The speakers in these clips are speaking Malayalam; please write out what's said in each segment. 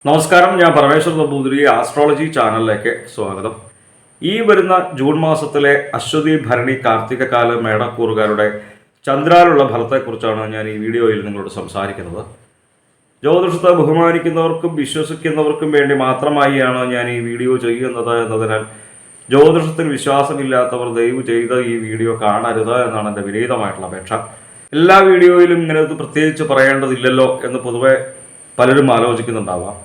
നമസ്കാരം, ഞാൻ പരമേശ്വർ നമ്പൂതിരി. ആസ്ട്രോളജി ചാനലിലേക്ക് സ്വാഗതം. ഈ വരുന്ന ജൂൺ മാസത്തിലെ അശ്വതി ഭരണി കാർത്തിക കാല മേടക്കൂറുകാരുടെ ചന്ദ്രാലുള്ള ഫലത്തെക്കുറിച്ചാണ് ഞാൻ ഈ വീഡിയോയിൽ നിങ്ങളോട് സംസാരിക്കുന്നത്. ജ്യോതിഷത്തെ ബഹുമാനിക്കുന്നവർക്കും വിശ്വസിക്കുന്നവർക്കും വേണ്ടി മാത്രമായാണ് ഞാൻ ഈ വീഡിയോ ചെയ്യുന്നത് എന്നതിനാൽ ജ്യോതിഷത്തിൽ വിശ്വാസമില്ലാത്തവർ ദയവ് ചെയ്ത് ഈ വീഡിയോ കാണരുത് എന്നാണ് എൻ്റെ വിനീതമായിട്ടുള്ള അപേക്ഷ. എല്ലാ വീഡിയോയിലും ഇങ്ങനെ പ്രത്യേകിച്ച് പറയേണ്ടതില്ലല്ലോ എന്ന് പൊതുവെ പലരും ആലോചിക്കുന്നുണ്ടാവാം.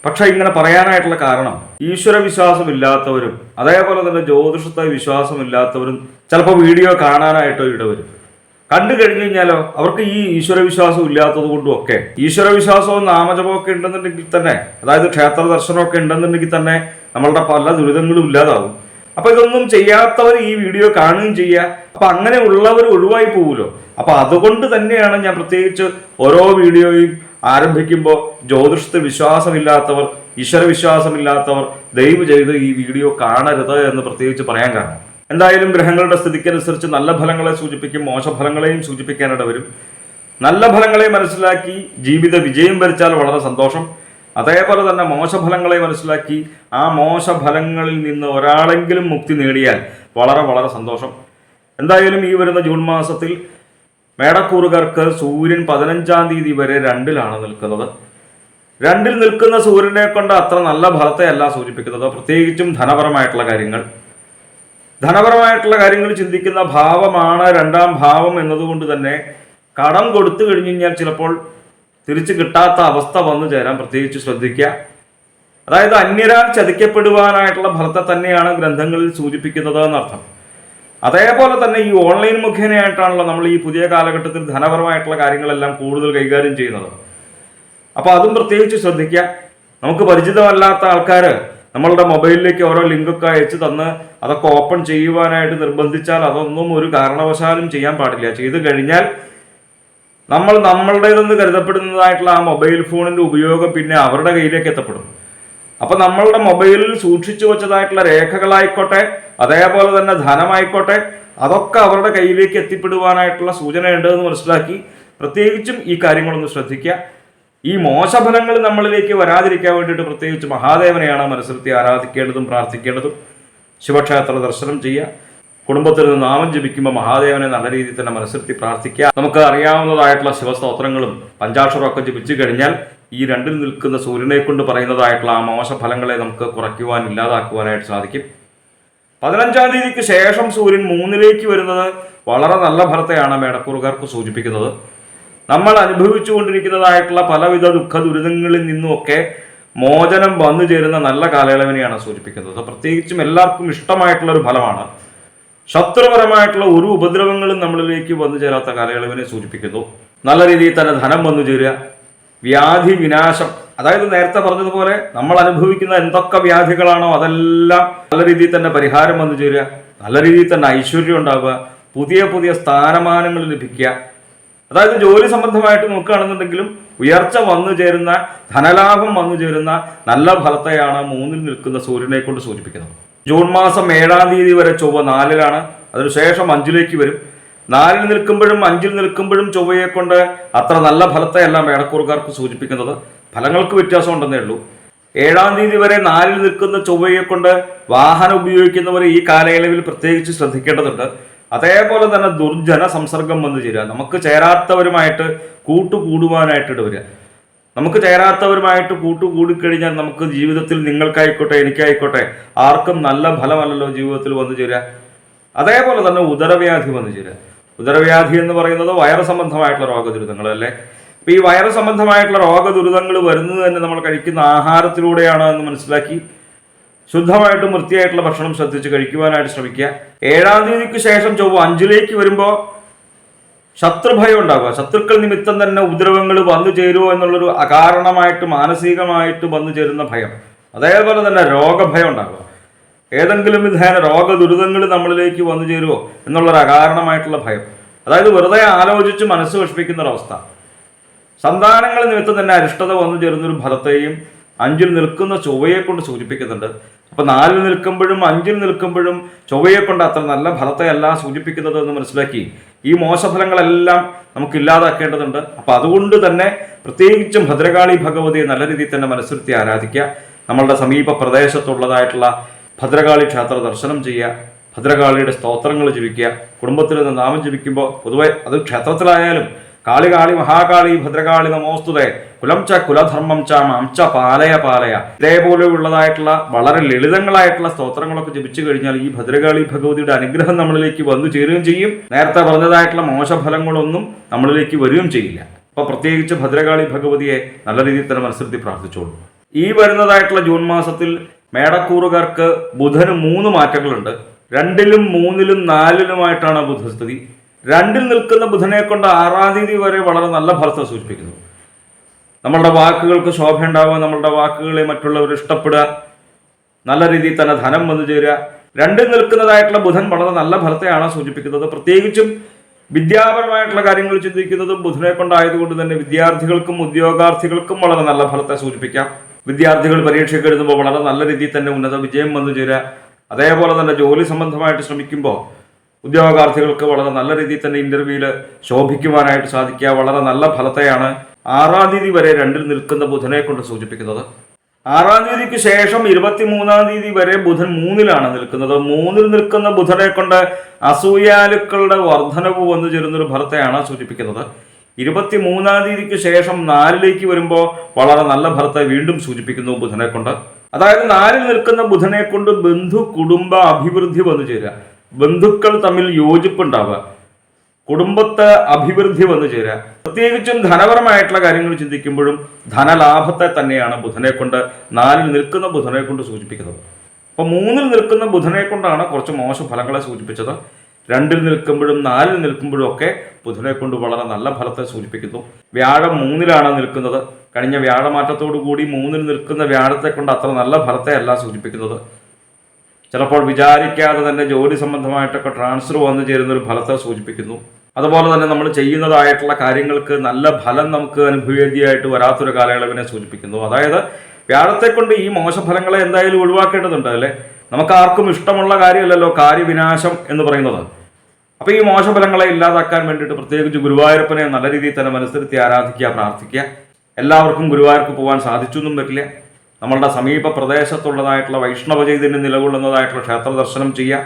പക്ഷെ ഇങ്ങനെ പറയാനായിട്ടുള്ള കാരണം ഈശ്വര വിശ്വാസമില്ലാത്തവരും അതേപോലെ തന്നെ ജ്യോതിഷത്തെ വിശ്വാസമില്ലാത്തവരും ചിലപ്പോൾ വീഡിയോ കാണാനായിട്ട് ഇടവരും. കണ്ടു കഴിഞ്ഞു കഴിഞ്ഞാലോ അവർക്ക് ഈ ഈശ്വര വിശ്വാസം ഇല്ലാത്തത് കൊണ്ടും ഒക്കെ ഈശ്വര വിശ്വാസവും നാമജപമൊക്കെ ഉണ്ടെന്നുണ്ടെങ്കിൽ തന്നെ, അതായത് ക്ഷേത്ര ദർശനമൊക്കെ ഉണ്ടെന്നുണ്ടെങ്കിൽ തന്നെ നമ്മളുടെ പല ദുരിതങ്ങളും ഇല്ലാതാവും. അപ്പൊ ഇതൊന്നും ചെയ്യാത്തവർ ഈ വീഡിയോ കാണുകയും ചെയ്യുക. അപ്പൊ അങ്ങനെ ഉള്ളവർ ഒഴിവായി പോവുമല്ലോ. അപ്പൊ അതുകൊണ്ട് തന്നെയാണ് ഞാൻ പ്രത്യേകിച്ച് ഓരോ വീഡിയോയും ആരംഭിക്കുമ്പോൾ ജ്യോതിഷത്തിൽ വിശ്വാസമില്ലാത്തവർ, ഈശ്വര വിശ്വാസമില്ലാത്തവർ ദയവ് ചെയ്ത് ഈ വീഡിയോ കാണരുത് എന്ന് പ്രത്യേകിച്ച് പറയാൻ കാരണം, എന്തായാലും ഗ്രഹങ്ങളുടെ സ്ഥിതിക്കനുസരിച്ച് നല്ല ഫലങ്ങളെ സൂചിപ്പിക്കും, മോശഫലങ്ങളെയും സൂചിപ്പിക്കാനിട വരും. നല്ല ഫലങ്ങളെ മനസ്സിലാക്കി ജീവിത വിജയം വരിച്ചാൽ വളരെ സന്തോഷം. അതേപോലെ തന്നെ മോശഫലങ്ങളെ മനസ്സിലാക്കി ആ മോശഫലങ്ങളിൽ നിന്ന് ഒരാളെങ്കിലും മുക്തി നേടിയാൽ വളരെ വളരെ സന്തോഷം. എന്തായാലും ഈ വരുന്ന ജൂൺ മാസത്തിൽ മേടക്കൂറുകാർക്ക് സൂര്യൻ 15-ാം തീയതി വരെ 2-ലാണ് നിൽക്കുന്നത്. 2-ൽ നിൽക്കുന്ന സൂര്യനെ കൊണ്ട് അത്ര നല്ല ഫലത്തെയല്ല സൂചിപ്പിക്കുന്നത്. പ്രത്യേകിച്ചും ധനപരമായിട്ടുള്ള കാര്യങ്ങൾ ചിന്തിക്കുന്ന ഭാവമാണ് 2-ാം ഭാവം എന്നതുകൊണ്ട് തന്നെ കടം കൊടുത്തു കഴിഞ്ഞു കഴിഞ്ഞാൽ ചിലപ്പോൾ തിരിച്ചു കിട്ടാത്ത അവസ്ഥ വന്നു ചേരാൻ പ്രത്യേകിച്ച് ശ്രദ്ധിക്കുക. അതായത് അന്യരാൽ ചതിക്കപ്പെടുവാനായിട്ടുള്ള ഫലത്തെ തന്നെയാണ് ഗ്രന്ഥങ്ങളിൽ സൂചിപ്പിക്കുന്നത് എന്നർത്ഥം. അതേപോലെ തന്നെ ഈ ഓൺലൈൻ മുഖേനയായിട്ടാണല്ലോ നമ്മൾ ഈ പുതിയ കാലഘട്ടത്തിൽ ധനപരമായിട്ടുള്ള കാര്യങ്ങളെല്ലാം കൂടുതൽ കൈകാര്യം ചെയ്യുന്നത്. അപ്പോൾ അതും പ്രത്യേകിച്ച് ശ്രദ്ധിക്കുക. നമുക്ക് പരിചിതമല്ലാത്ത ആൾക്കാർ നമ്മളുടെ മൊബൈലിലേക്ക് ഓരോ ലിങ്കൊക്കെ അയച്ചു തന്ന് അതൊക്കെ ഓപ്പൺ ചെയ്യുവാനായിട്ട് നിർബന്ധിച്ചാൽ അതൊന്നും ഒരു കാരണവശാലും ചെയ്യാൻ പാടില്ല. ചെയ്തു കഴിഞ്ഞാൽ നമ്മളുടേതെന്ന് കരുതപ്പെടുന്നതായിട്ടുള്ള ആ മൊബൈൽ ഫോണിന്റെ ഉപയോഗം പിന്നെ അവരുടെ കയ്യിലേക്ക് എത്തപ്പെടും. അപ്പൊ നമ്മളുടെ മൊബൈലിൽ സൂക്ഷിച്ചു വെച്ചതായിട്ടുള്ള രേഖകളായിക്കോട്ടെ, അതേപോലെ തന്നെ ധനമായിക്കോട്ടെ, അതൊക്കെ അവരുടെ കയ്യിലേക്ക് എത്തിപ്പെടുവാനായിട്ടുള്ള സൂചനയുണ്ട് എന്ന് മനസ്സിലാക്കി പ്രത്യേകിച്ചും ഈ കാര്യങ്ങളൊന്ന് ശ്രദ്ധിക്കുക. ഈ മോശഫലങ്ങൾ നമ്മളിലേക്ക് വരാതിരിക്കാൻ വേണ്ടിയിട്ട് പ്രത്യേകിച്ച് മഹാദേവനെയാണ് മനസ്സിലത്തി ആരാധിക്കേണ്ടതും പ്രാർത്ഥിക്കേണ്ടതും. ശിവക്ഷേത്ര ദർശനം ചെയ്യുക. കുടുംബത്തിൽ നിന്ന് നാമം ജപിക്കുമ്പോൾ മഹാദേവനെ നല്ല രീതിയിൽ തന്നെ മനസ്സിലത്തി പ്രാർത്ഥിക്കുക. നമുക്ക് അറിയാവുന്നതായിട്ടുള്ള ശിവസ്തോത്രങ്ങളും പഞ്ചാക്ഷരമൊക്കെ ജപിച്ചു കഴിഞ്ഞാൽ ഈ 2-ൽ നിൽക്കുന്ന സൂര്യനെ കൊണ്ട് പറയുന്നതായിട്ടുള്ള ആ മോശഫലങ്ങളെ നമുക്ക് കുറയ്ക്കുവാൻ, ഇല്ലാതാക്കുവാനായിട്ട് സാധിക്കും. 15-ാം തീയതിക്ക് ശേഷം സൂര്യൻ 3-ലേക്ക് വരുന്നത് വളരെ നല്ല ഫലത്തെയാണ് മേടക്കൂറുകാർക്ക് സൂചിപ്പിക്കുന്നത്. നമ്മൾ അനുഭവിച്ചു കൊണ്ടിരിക്കുന്നതായിട്ടുള്ള പലവിധ ദുഃഖ ദുരിതങ്ങളിൽ നിന്നുമൊക്കെ മോചനം വന്നു ചേരുന്ന നല്ല കാലയളവിനെയാണ് സൂചിപ്പിക്കുന്നത്. പ്രത്യേകിച്ചും എല്ലാവർക്കും ഇഷ്ടമായിട്ടുള്ള ഒരു ഫലമാണ്. ശത്രുപരമായിട്ടുള്ള ഒരു ഉപദ്രവങ്ങളും നമ്മളിലേക്ക് വന്നു ചേരാത്ത കാലയളവിനെ സൂചിപ്പിക്കുന്നു. നല്ല രീതിയിൽ തന്നെ ധനം വന്നു ചേരുക, വ്യാധി വിനാശം, അതായത് നേരത്തെ പറഞ്ഞതുപോലെ നമ്മൾ അനുഭവിക്കുന്ന എന്തൊക്കെ വ്യാധികളാണോ അതെല്ലാം നല്ല രീതിയിൽ തന്നെ പരിഹാരം വന്നു ചേരുക, നല്ല രീതിയിൽ തന്നെ ഐശ്വര്യം ഉണ്ടാവുക, പുതിയ പുതിയ സ്ഥാനമാനങ്ങൾ ലഭിക്കുക. അതായത് ജോലി സംബന്ധമായിട്ട് നോക്കുകയാണെന്നുണ്ടെങ്കിലും ഉയർച്ച വന്നു ചേരുന്ന, ധനലാഭം വന്നു ചേരുന്ന നല്ല ഫലത്തെയാണ് 3-ൽ നിൽക്കുന്ന സൂര്യനെ കൊണ്ട് സൂചിപ്പിക്കുന്നത്. ജൂൺ മാസം 7-ാം തീയതി വരെ ചൊവ്വ 4-ലാണ്. അതിനുശേഷം 5-ലേക്ക് വരും. 4-ൽ നിൽക്കുമ്പോഴും 5-ൽ നിൽക്കുമ്പോഴും ചൊവ്വയെ കൊണ്ട് അത്ര നല്ല ഫലത്തെയല്ല മേടക്കൂറുകാർക്ക് സൂചിപ്പിക്കുന്നത്. ഫലങ്ങൾക്ക് വ്യത്യാസം ഉണ്ടെന്നേ ഉള്ളൂ. 7-ാം തീയതി വരെ 4-ൽ നിൽക്കുന്ന ചൊവ്വയെ കൊണ്ട് വാഹനം ഉപയോഗിക്കുന്നവർ ഈ കാലയളവിൽ പ്രത്യേകിച്ച് ശ്രദ്ധിക്കേണ്ടതുണ്ട്. അതേപോലെ തന്നെ ദുർജന സംസർഗം വന്നു ചേരുക, നമുക്ക് ചേരാത്തവരുമായിട്ട് കൂട്ടുകൂടുവാനായിട്ട് ഇടവരിക. നമുക്ക് ചേരാത്തവരുമായിട്ട് കൂട്ടുകൂടിക്കഴിഞ്ഞാൽ നമുക്ക് ജീവിതത്തിൽ നിങ്ങൾക്കായിക്കോട്ടെ എനിക്കായിക്കോട്ടെ ആർക്കും നല്ല ഫലമല്ലല്ലോ ജീവിതത്തിൽ വന്നു ചേരുക. അതേപോലെ തന്നെ ഉദരവ്യാധി വന്നു ചേരുക. ഉദരവ്യാധി എന്ന് പറയുന്നത് വയറ് സംബന്ധമായിട്ടുള്ള രോഗദുരിതങ്ങൾ അല്ലേ. അപ്പൊ ഈ വയറ് സംബന്ധമായിട്ടുള്ള രോഗദുരിതങ്ങൾ വരുന്നത് തന്നെ നമ്മൾ കഴിക്കുന്ന ആഹാരത്തിലൂടെയാണ് എന്ന് മനസ്സിലാക്കി ശുദ്ധമായിട്ടും വൃത്തിയായിട്ടുള്ള ഭക്ഷണം ശ്രദ്ധിച്ച് കഴിക്കുവാനായിട്ട് ശ്രമിക്കുക. 7-ാം തീയതിക്ക് ശേഷം ചൊവ്വ 5-ലേക്ക് വരുമ്പോൾ ശത്രുഭയം ഉണ്ടാവുക. ശത്രുക്കൾ നിമിത്തം തന്നെ ഉപദ്രവങ്ങൾ വന്നു ചേരുമോ എന്നുള്ളൊരു അകാരണമായിട്ട് മാനസികമായിട്ട് വന്നു ചേരുന്ന ഭയം, അതേപോലെ തന്നെ രോഗഭയം ഉണ്ടാവുക. ഏതെങ്കിലും വിധേന രോഗദുരിതങ്ങൾ നമ്മളിലേക്ക് വന്നു ചേരുമോ എന്നുള്ളൊരു അകാരണമായിട്ടുള്ള ഭയം, അതായത് വെറുതെ ആലോചിച്ച് മനസ്സ് വിഷമിക്കുന്ന ഒരവസ്ഥ. സന്താനങ്ങൾ നിമിത്തം തന്നെ അരിഷ്ടത വന്നു ചേരുന്നൊരു ഫലത്തെയും 5-ൽ നിൽക്കുന്ന ചൊവ്വയെ കൊണ്ട് സൂചിപ്പിക്കുന്നുണ്ട്. അപ്പൊ 4-ൽ നിൽക്കുമ്പോഴും 5-ൽ നിൽക്കുമ്പോഴും ചൊവ്വയെ കൊണ്ട് അത്ര നല്ല ഫലത്തെയല്ല സൂചിപ്പിക്കുന്നത് എന്ന് മനസ്സിലാക്കി ഈ മോശഫലങ്ങളെല്ലാം നമുക്ക് ഇല്ലാതാക്കേണ്ടതുണ്ട്. അപ്പം അതുകൊണ്ട് തന്നെ പ്രത്യേകിച്ചും ഭദ്രകാളി ഭഗവതിയെ നല്ല രീതിയിൽ തന്നെ മനസ്സിരുത്തി ആരാധിക്കുക. നമ്മളുടെ സമീപ പ്രദേശത്തുള്ളതായിട്ടുള്ള ഭദ്രകാളി ക്ഷേത്ര ദർശനം ചെയ്യുക, ഭദ്രകാളിയുടെ സ്തോത്രങ്ങൾ ജപിക്കുക. കുടുംബത്തിൽ നിന്ന് നാമം ജപിക്കുമ്പോൾ പൊതുവെ അത് ക്ഷേത്രത്തിലായാലും കാളി കാളി മഹാകാളി ഭദ്രകാളി നമോസ്തുതേ കുലം ച കുലധർമ്മം ച മാം ച പാലയ പാലയ, ഇതേപോലെയുള്ളതായിട്ടുള്ള വളരെ ലളിതങ്ങളായിട്ടുള്ള സ്തോത്രങ്ങളൊക്കെ ജപിച്ചു കഴിഞ്ഞാൽ ഈ ഭദ്രകാളി ഭഗവതിയുടെ അനുഗ്രഹം നമ്മളിലേക്ക് വന്നു ചേരുകയും ചെയ്യും. നേരത്തെ പറഞ്ഞതായിട്ടുള്ള മോശഫലങ്ങളൊന്നും നമ്മളിലേക്ക് വരികയും ചെയ്യില്ല. അപ്പൊ പ്രത്യേകിച്ച് ഭദ്രകാളി ഭഗവതിയെ നല്ല രീതിയിൽ തന്നെ മനസ്സിരുത്തി പ്രാർത്ഥിച്ചോളൂ. ഈ വരുന്നതായിട്ടുള്ള ജൂൺ മാസത്തിൽ മേടക്കൂറുകാർക്ക് ബുധന് 3 മാറ്റങ്ങളുണ്ട്. 2-ലും 3-ലും 4-ലുമായിട്ടാണ് ബുധസ്ഥിതി. 2-ൽ നിൽക്കുന്ന ബുധനെ കൊണ്ട് 6-ാം തീയതി വരെ വളരെ നല്ല ഫലത്തെ സൂചിപ്പിക്കുന്നു. നമ്മളുടെ വാക്കുകൾക്ക് ശോഭ ഉണ്ടാവുക, നമ്മളുടെ വാക്കുകളെ മറ്റുള്ളവർ ഇഷ്ടപ്പെടുക, നല്ല രീതിയിൽ തന്നെ ധനം വന്നു ചേരുക. 2-ൽ നിൽക്കുന്നതായിട്ടുള്ള ബുധൻ വളരെ നല്ല ഫലത്തെയാണ് സൂചിപ്പിക്കുന്നത്. പ്രത്യേകിച്ചും വിദ്യാപരമായിട്ടുള്ള കാര്യങ്ങൾ ചിന്തിക്കുന്നത് ബുധനെ കൊണ്ടായതുകൊണ്ട് തന്നെ വിദ്യാർത്ഥികൾക്കും ഉദ്യോഗാർത്ഥികൾക്കും വളരെ നല്ല ഫലത്തെ സൂചിപ്പിക്കാം. വിദ്യാർത്ഥികൾ പരീക്ഷയ്ക്ക് എഴുതുമ്പോൾ വളരെ നല്ല രീതിയിൽ തന്നെ ഉന്നത വിജയം വന്നു ചേരുക. അതേപോലെ തന്നെ ജോലി സംബന്ധമായിട്ട് ശ്രമിക്കുമ്പോൾ ഉദ്യോഗാർത്ഥികൾക്ക് വളരെ നല്ല രീതിയിൽ തന്നെ ഇന്റർവ്യൂവിൽ ശോഭിക്കുവാനായിട്ട് സാധിക്കുക. വളരെ നല്ല ഫലത്തെയാണ് 6-ാം തീയതി വരെ 2-ൽ നിൽക്കുന്ന ബുധനെ കൊണ്ട് സൂചിപ്പിക്കുന്നത്. 6-ാം തീയതിക്ക് ശേഷം 23-ാം തീയതി വരെ ബുധൻ 3-ലാണ് നിൽക്കുന്നത്. 3-ൽ നിൽക്കുന്ന ബുധനെ കൊണ്ട് അസൂയാലുക്കളുടെ വർധനവ് വന്നു ചേരുന്നൊരു ഫലത്തെയാണ് സൂചിപ്പിക്കുന്നത്. 23-ാം തീയതിക്ക് ശേഷം 4-ലേക്ക് വരുമ്പോൾ വളരെ നല്ല ഫലത്തെ വീണ്ടും സൂചിപ്പിക്കുന്നു ബുധനെ കൊണ്ട്. അതായത് 4-ൽ നിൽക്കുന്ന ബുധനെ കൊണ്ട് ബന്ധു കുടുംബ അഭിവൃദ്ധി വന്നു ചേരുക, ബന്ധുക്കൾ തമ്മിൽ യോജിപ്പുണ്ടാവുക, കുടുംബത്തെ അഭിവൃദ്ധി വന്നു ചേരുക. പ്രത്യേകിച്ചും ധനപരമായിട്ടുള്ള കാര്യങ്ങൾ ചിന്തിക്കുമ്പോഴും ധനലാഭത്തെ തന്നെയാണ് ബുധനെ കൊണ്ട് 4-ൽ നിൽക്കുന്ന ബുധനെ കൊണ്ട് സൂചിപ്പിക്കുന്നത്. അപ്പൊ 3-ൽ നിൽക്കുന്ന ബുധനെ കൊണ്ടാണ് കുറച്ച് മോശ ഫലങ്ങളെ സൂചിപ്പിച്ചത്. 2-ൽ നിൽക്കുമ്പോഴും 4-ൽ നിൽക്കുമ്പോഴും ഒക്കെ ബുധനെ കൊണ്ട് വളരെ നല്ല ഫലത്തെ സൂചിപ്പിക്കുന്നു. വ്യാഴം 3-ലാണ് നിൽക്കുന്നത്. കഴിഞ്ഞ വ്യാഴമാറ്റത്തോടു കൂടി 3-ൽ നിൽക്കുന്ന വ്യാഴത്തെ കൊണ്ട് അത്ര നല്ല ഫലത്തെ അല്ല സൂചിപ്പിക്കുന്നത്. ചിലപ്പോൾ വിചാരിക്കാതെ തന്നെ ജോലി സംബന്ധമായിട്ടൊക്കെ ട്രാൻസ്ഫർ വന്നു ചേരുന്ന ഒരു ഫലത്തെ സൂചിപ്പിക്കുന്നു. അതുപോലെ തന്നെ നമ്മൾ ചെയ്യുന്നതായിട്ടുള്ള കാര്യങ്ങൾക്ക് നല്ല ഫലം നമുക്ക് അനുഭവേദ്യമായിട്ട് വരാത്തൊരു കാലയളവിനെ സൂചിപ്പിക്കുന്നു. അതായത് വ്യാഴത്തെ കൊണ്ട് ഈ മോശഫലങ്ങളെ എന്തായാലും ഒഴിവാക്കേണ്ടതുണ്ട് അല്ലേ. നമുക്ക് ആർക്കും ഇഷ്ടമുള്ള കാര്യമല്ലല്ലോ കാര്യവിനാശം എന്ന് പറയുന്നത്. അപ്പൊ ഈ മോശഫലങ്ങളെ ഇല്ലാതാക്കാൻ വേണ്ടിയിട്ട് പ്രത്യേകിച്ച് ഗുരുവായൂരപ്പനെ നല്ല രീതിയിൽ തന്നെ മനസ്സിരുത്തി ആരാധിക്കുക, പ്രാർത്ഥിക്കുക. എല്ലാവർക്കും ഗുരുവായൂർക്ക് പോകാൻ സാധിച്ചു എന്നും വരില്ല. നമ്മളുടെ സമീപ പ്രദേശത്തുള്ളതായിട്ടുള്ള വൈഷ്ണവ ചൈതന്യം നിലകൊള്ളുന്നതായിട്ടുള്ള ക്ഷേത്ര ദർശനം ചെയ്യുക.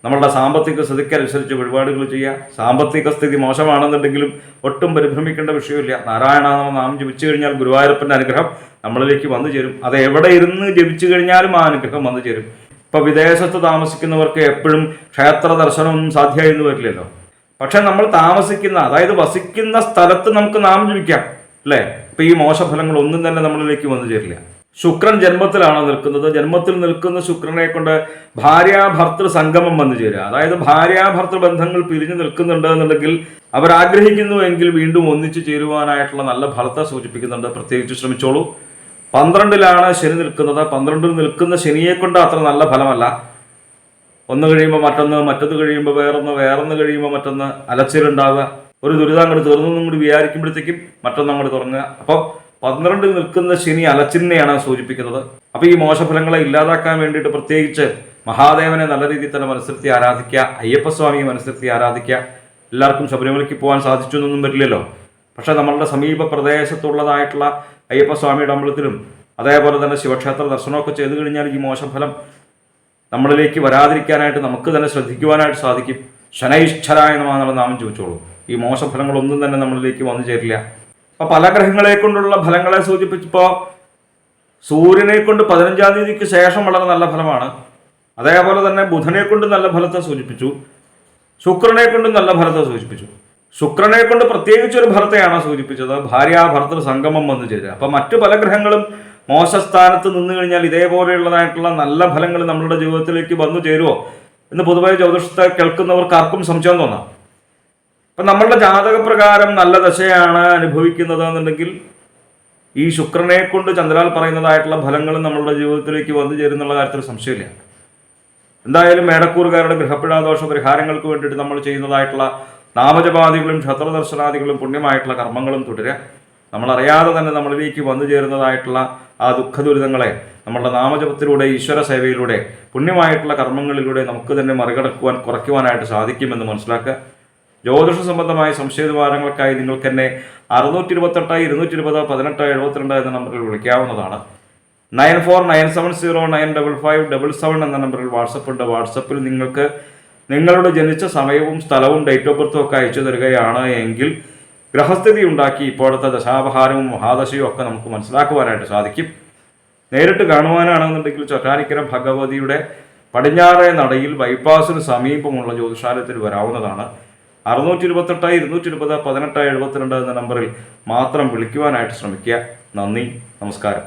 നമ്മളുടെ സാമ്പത്തിക സ്ഥിതിക്കനുസരിച്ച് വഴിപാടുകൾ ചെയ്യുക. സാമ്പത്തിക സ്ഥിതി മോശമാണെന്നുണ്ടെങ്കിലും ഒട്ടും പരിഭ്രമിക്കേണ്ട വിഷയമില്ല. നാരായണനാമം നാം ജപിച്ചു കഴിഞ്ഞാൽ ഗുരുവായൂരപ്പൻ്റെ അനുഗ്രഹം നമ്മളിലേക്ക് വന്നു ചേരും. അത് എവിടെ ഇരുന്ന് ജപിച്ചു കഴിഞ്ഞാലും ആ അനുഗ്രഹം വന്നു ചേരും. ഇപ്പൊ വിദേശത്ത് താമസിക്കുന്നവർക്ക് എപ്പോഴും ക്ഷേത്ര ദർശനമൊന്നും സാധ്യമായെന്ന് വരില്ലല്ലോ. പക്ഷെ നമ്മൾ താമസിക്കുന്ന, അതായത് വസിക്കുന്ന സ്ഥലത്ത് നമുക്ക് നാമം ജപിക്കാം അല്ലേ. ഇപ്പൊ ഈ മോശഫലങ്ങൾ ഒന്നും തന്നെ നമ്മളിലേക്ക് വന്നു ചേരില്ല. ശുക്രൻ ജന്മത്തിലാണ് നിൽക്കുന്നത്. ജന്മത്തിൽ നിൽക്കുന്ന ശുക്രനെ കൊണ്ട് ഭാര്യാഭർത്തൃ സംഗമം വന്നു ചേരുക. അതായത് ഭാര്യാഭർത്തൃ ബന്ധങ്ങൾ പിരിഞ്ഞു നിൽക്കുന്നുണ്ട് എന്നുണ്ടെങ്കിൽ അവരാഗ്രഹിക്കുന്നുവെങ്കിൽ വീണ്ടും ഒന്നിച്ചു ചേരുവാനായിട്ടുള്ള നല്ല ഫലത്തെ സൂചിപ്പിക്കുന്നുണ്ട്. പ്രത്യേകിച്ച് ശ്രമിച്ചോളൂ. 12-ലാണ് ശനി നിൽക്കുന്നത്. 12-ൽ നിൽക്കുന്ന ശനിയെ കൊണ്ട് അത്ര നല്ല ഫലമല്ല. ഒന്ന് കഴിയുമ്പോൾ മറ്റൊന്ന്, മറ്റൊന്ന് കഴിയുമ്പോൾ വേറൊന്ന്, വേറൊന്ന് കഴിയുമ്പോൾ മറ്റൊന്ന്, അലച്ചിലുണ്ടാവുക, ഒരു ദുരിതം അങ്ങോട്ട് തീർന്നൊന്നും കൂടി വിചാരിക്കുമ്പോഴത്തേക്കും മറ്റൊന്നും അങ്ങോട്ട് തുടങ്ങുക. അപ്പോൾ 12-ൽ നിൽക്കുന്ന ശനി അലച്ചിനെയാണ് സൂചിപ്പിക്കുന്നത്. അപ്പൊ ഈ മോശഫലങ്ങളെ ഇല്ലാതാക്കാൻ വേണ്ടിയിട്ട് പ്രത്യേകിച്ച് മഹാദേവനെ നല്ല രീതിയിൽ തന്നെ മനസ്സിരുത്തി ആരാധിക്കുക, അയ്യപ്പസ്വാമിയെ മനസ്സിരുത്തി ആരാധിക്കുക. എല്ലാവർക്കും ശബരിമലയ്ക്ക് പോകാൻ സാധിച്ചു എന്നൊന്നും പറ്റില്ലല്ലോ. പക്ഷെ നമ്മളുടെ സമീപ പ്രദേശത്തുള്ളതായിട്ടുള്ള അയ്യപ്പസ്വാമിയുടെ അമ്പലത്തിലും അതേപോലെ തന്നെ ശിവക്ഷേത്ര ദർശനമൊക്കെ ചെയ്തു കഴിഞ്ഞാൽ ഈ മോശഫലം നമ്മളിലേക്ക് വരാതിരിക്കാനായിട്ട് നമുക്ക് തന്നെ ശ്രദ്ധിക്കുവാനായിട്ട് സാധിക്കും. ശനൈശ്വരായ എന്നുള്ള നാമം ചോദിച്ചോളൂ. ഈ മോശഫലങ്ങളൊന്നും തന്നെ നമ്മളിലേക്ക് വന്നു ചേരില്ല. അപ്പൊ പല ഗ്രഹങ്ങളെ കൊണ്ടുള്ള ഫലങ്ങളെ സൂചിപ്പിച്ചപ്പോൾ സൂര്യനെ കൊണ്ട് 15-ാം തീയതിക്ക് ശേഷം വളരെ നല്ല ഫലമാണ്. അതേപോലെ തന്നെ ബുധനെ കൊണ്ട് നല്ല ഫലത്തെ സൂചിപ്പിച്ചു. ശുക്രനെ കൊണ്ടും നല്ല ഫലത്തെ സൂചിപ്പിച്ചു. ശുക്രനെ കൊണ്ട് പ്രത്യേകിച്ച് ഒരു ഫലത്തെയാണ് സൂചിപ്പിച്ചത്, ഭാര്യാഭർത്തൃ സംഗമം വന്നു ചേരുക. അപ്പൊ മറ്റു പല ഗ്രഹങ്ങളും മോശസ്ഥാനത്ത് നിന്ന് കഴിഞ്ഞാൽ ഇതേപോലെയുള്ളതായിട്ടുള്ള നല്ല ഫലങ്ങൾ നമ്മളുടെ ജീവിതത്തിലേക്ക് വന്നു ചേരുമോ എന്ന് പൊതുവായി ജ്യോതിഷത്തെ കേൾക്കുന്നവർക്ക് ആർക്കും സംശയം തോന്നാം. അപ്പം നമ്മളുടെ ജാതകപ്രകാരം നല്ല ദശയാണ് അനുഭവിക്കുന്നത് എന്നുണ്ടെങ്കിൽ ഈ ശുക്രനെ കൊണ്ട് ചന്ദ്രാൽ പറയുന്നതായിട്ടുള്ള ഫലങ്ങളും നമ്മളുടെ ജീവിതത്തിലേക്ക് വന്നു ചേരുന്നുള്ള കാര്യത്തിൽ സംശയമില്ല. എന്തായാലും മേടക്കൂറുകാരുടെ ഗ്രഹപ്പിഴാദോഷ പരിഹാരങ്ങൾക്ക് വേണ്ടിയിട്ട് നമ്മൾ ചെയ്യുന്നതായിട്ടുള്ള നാമജപാദികളും ക്ഷത്രദർശനാദികളും പുണ്യമായിട്ടുള്ള കർമ്മങ്ങളും തുടരുക. നമ്മളറിയാതെ തന്നെ നമ്മളിലേക്ക് വന്നു ചേരുന്നതായിട്ടുള്ള ആ ദുഃഖ ദുരിതങ്ങളെ നമ്മളുടെ നാമജപത്തിലൂടെ, ഈശ്വര സേവയിലൂടെ, പുണ്യമായിട്ടുള്ള കർമ്മങ്ങളിലൂടെ നമുക്ക് തന്നെ മറികടക്കുവാൻ, കുറയ്ക്കുവാനായിട്ട് സാധിക്കുമെന്ന് മനസ്സിലാക്കുക. ജ്യോതിഷ സംബന്ധമായ സംശയ നിവാരണങ്ങൾക്കായി നിങ്ങൾക്ക് എന്നെ 628 എന്ന നമ്പറിൽ വിളിക്കാവുന്നതാണ്. 9497095577 എന്ന നമ്പറിൽ വാട്സപ്പ് ഉണ്ട്. വാട്സപ്പിൽ നിങ്ങൾക്ക് നിങ്ങളുടെ ജനിച്ച സമയവും സ്ഥലവും ഡേറ്റ് ഓഫ് ബർത്തും ഒക്കെ അയച്ചു തരികയാണ് എങ്കിൽ ഗ്രഹസ്ഥിതി ഉണ്ടാക്കി ഇപ്പോഴത്തെ ദശാപഹാരവും മഹാദശയും ഒക്കെ നമുക്ക് മനസ്സിലാക്കുവാനായിട്ട് സാധിക്കും. നേരിട്ട് കാണുവാനാണെന്നുണ്ടെങ്കിൽ ചൊറ്റാനിക്കര ഭഗവതിയുടെ പടിഞ്ഞാറേ നടയിൽ ബൈപ്പാസിന് സമീപമുള്ള ജ്യോതിഷാലയത്തിൽ വരാവുന്നതാണ്. 628 220 1872 എന്ന നമ്പറിൽ മാത്രം വിളിക്കുവാനായിട്ട് ശ്രമിക്കുക. നന്ദി, നമസ്കാരം.